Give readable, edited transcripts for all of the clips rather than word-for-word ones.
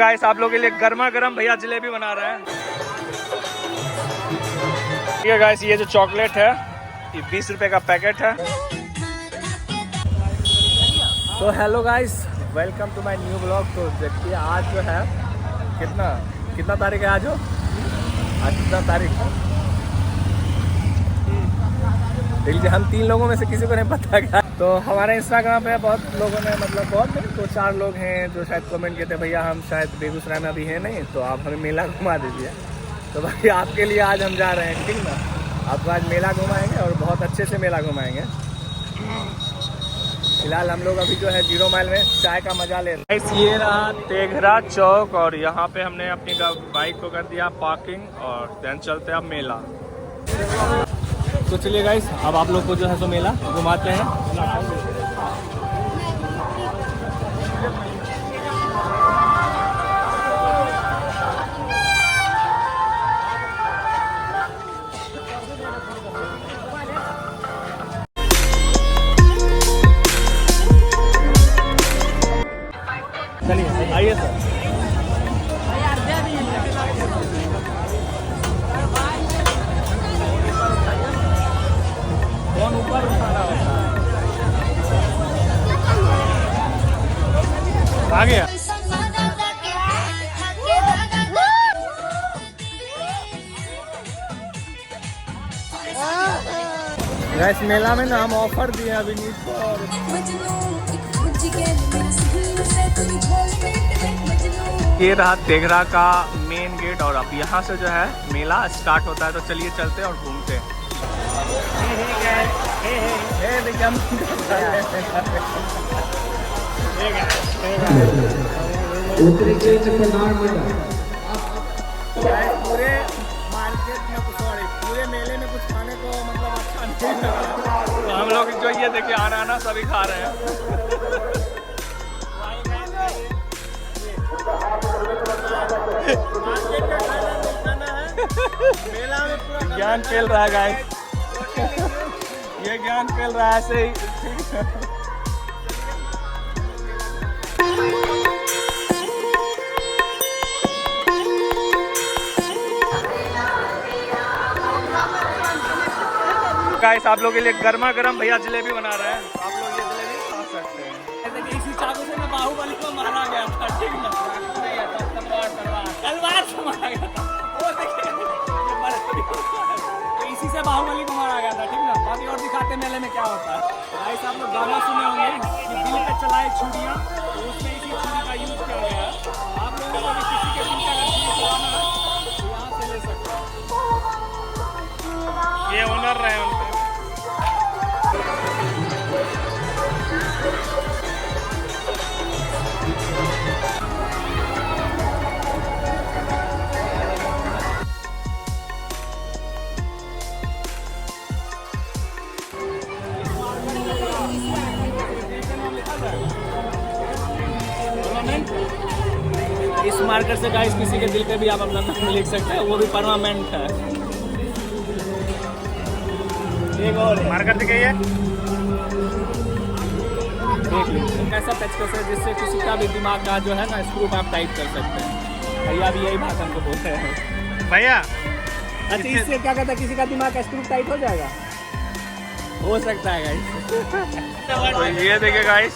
Guys आप लोगों के लिए गर्मा गर्म भैया जलेबी बना रहे हैं। ठीक है गाइस, ये जो चॉकलेट है ये 20 रुपए का पैकेट है। तो hello guys, welcome to my new blog. तो देखिए आज जो है कितना तारीख है आज कितना तारीख है? देखिए हम 3 लोगों में से किसी को नहीं पता क्या। तो हमारे इंस्टाग्राम पे बहुत लोगों ने बहुत नहीं 2-4 लोग हैं जो शायद कमेंट किए थे भैया हम शायद बेगूसराय में अभी हैं नहीं, तो आप हमें मेला घुमा दीजिए। तो भाई आपके लिए आज हम जा रहे हैं, ठीक ना। आपको आज मेला घुमाएंगे और बहुत अच्छे से मेला घुमाएंगे। फिलहाल हम लोग अभी जो है 0 माइल में चाय का मजा ले रहे हैं। ये रहा तेघरा चौक और यहाँ पे हमने अपनी बाइक को कर दिया पार्किंग और देन चलते हैं अब मेला। तो चलिए गाइस, अब आप लोग को जो है सो मेला घुमाते हैं। चलिए आइए सर। कौन ऊपर उठा रहा होता है? आ गया। गैस मेला में ना हम ऑफर दिए अभी ये रहा तेघरा का मेन गेट और अब यहाँ से जो है मेला स्टार्ट होता है। तो चलिए चलते और घूमते हैं। पूरे मार्केट में पूरे मेले में कुछ खाने को मतलब अच्छा नहीं लगा, तो हम लोग जो ये देखिए आना सभी खा रहे हैं। मेला में पूरा ज्ञान फैल रहा है गाइस, ये ज्ञान फैल रहा है ऐसे ही। गाइस आप लोगों के लिए गर्मा गर्म भैया जलेबी बना रहे हैं, आप लोग ये जलेबी खा सकते हैं। इसी चाकू से मैं बाहुबली को मारा गया था, ठीक ना। तलवार से मारा गया था, तो इसी से बाहुबली को मारा गया था, ठीक ना। बाकी और दिखाते मेले में क्या होता है। गाइस आप लोग गाना सुने होंगे कि दिल पे चलाए छुरियां, तो उसमें इसी छुरी का यूज किया गया है। आप लोगों को किसी के दिल का छुरी चलाना है तो यहाँ से ले सकते हैं। ये ओनर रहे उनके। इस मार्कर से गाइस किसी के दिल पे भी आप अपना नाम लिख सकते हैं, वो भी परमानेंट है। एक और मार्कर दिखाइए, देख लीजिए ऐसा पेचकस है जिससे किसी का भी दिमाग का जो है ना स्क्रू आप टाइट कर सकते हैं। भैया भी यही बात हमको बोलते हैं। भैया अच्छा इससे क्या कहता है, किसी का दिमाग का स्क्रू टाइट हो जाएगा, हो सकता है गाइस। तो ये देखिए गाइस,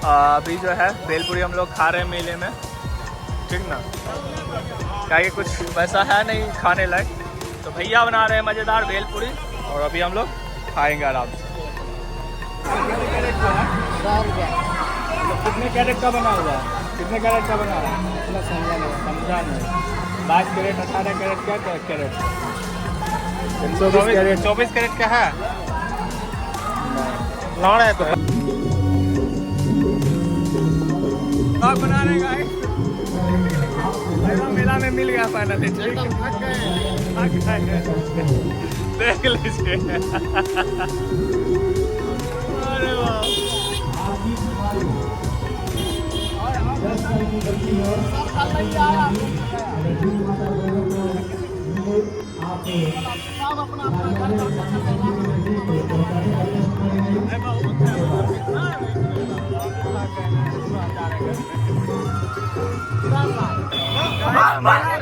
अभी जो है भेलपुरी हम लोग खा रहे हैं मेले में, ठीक ना। क्या ये कुछ वैसा है नहीं खाने लायक, तो भैया बना रहे हैं मज़ेदार भेलपुरी और अभी हम लोग खाएंगे आराम से। कितने कैरेट का बना हुआ है? कितने कैरेट का बना रहा है? समझा नहीं। 22 कैरेट 18 कैरेट क्या कैरेट? 24 कैरेट का है। लौड़ है तो बना रहे गाइस। मेला में मिल गया फाइनली, देख लीजिए। अरे वाह,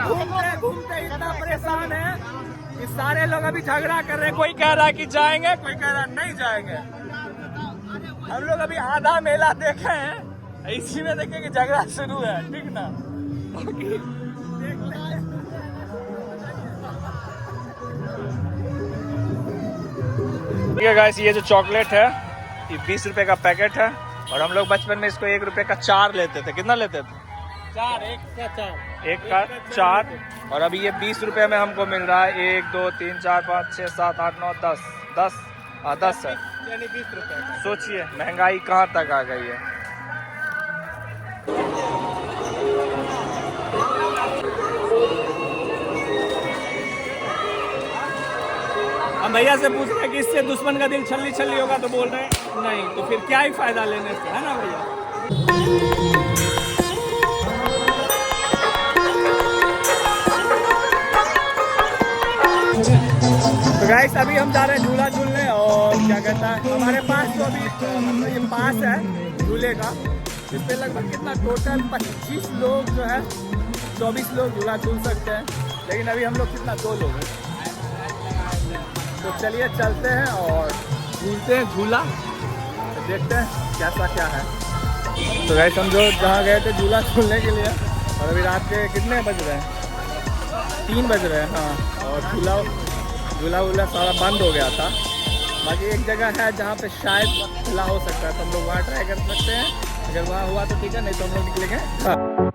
घूमते घूमते इतना परेशान है कि सारे लोग अभी झगड़ा कर रहे हैं। कोई कह रहा है कि जाएंगे, कोई कह रहा है नहीं जाएंगे। हम लोग अभी आधा मेला देखे हैं, इसी में देखे कि झगड़ा शुरू है। ठीक ना? ठीक है गाइस, ये जो चॉकलेट है ये 20 रुपए का पैकेट है और हम लोग बचपन में इसको 1 रुपए का 4 लेते थे। कितना लेते थे? 4, एक का 4। और अभी ये 20 रुपए में हमको मिल रहा है 1 2 3 4 5 6 7 8 9 10 10 है, यानी 20 रुपए। सोचिए महंगाई कहाँ तक आ गई है। हम भैया से पूछ रहे हैं कि इससे दुश्मन का दिल छल्ली छल्ली होगा, तो बोल रहे हैं नहीं, तो फिर क्या ही फायदा लेने से, है ना भैया? तो गाइस अभी हम जा रहे हैं झूला झूलने, और क्या कहता है हमारे पास तो अभी मतलब ये पास है झूले का, इस पे लगभग कितना टोटल 25 लोग जो है 24 लोग झूला झूल सकते हैं, लेकिन अभी हम लोग कितना 2 लोग हैं। तो चलिए चलते हैं और झूलते हैं झूला, तो देखते हैं कैसा क्या है। तो गाइस हम जो जहाँ गए थे झूला झूलने के लिए, और अभी रात के कितने बज रहे हैं? 3 बज रहे हैं। हाँ, और झूला वूला सारा बंद हो गया था। बाकी एक जगह है जहाँ पे शायद खुला हो सकता है, तो हम लोग वहाँ ट्राई कर सकते हैं। अगर वहाँ हुआ तो ठीक है, नहीं तो हम लोग निकलेंगे।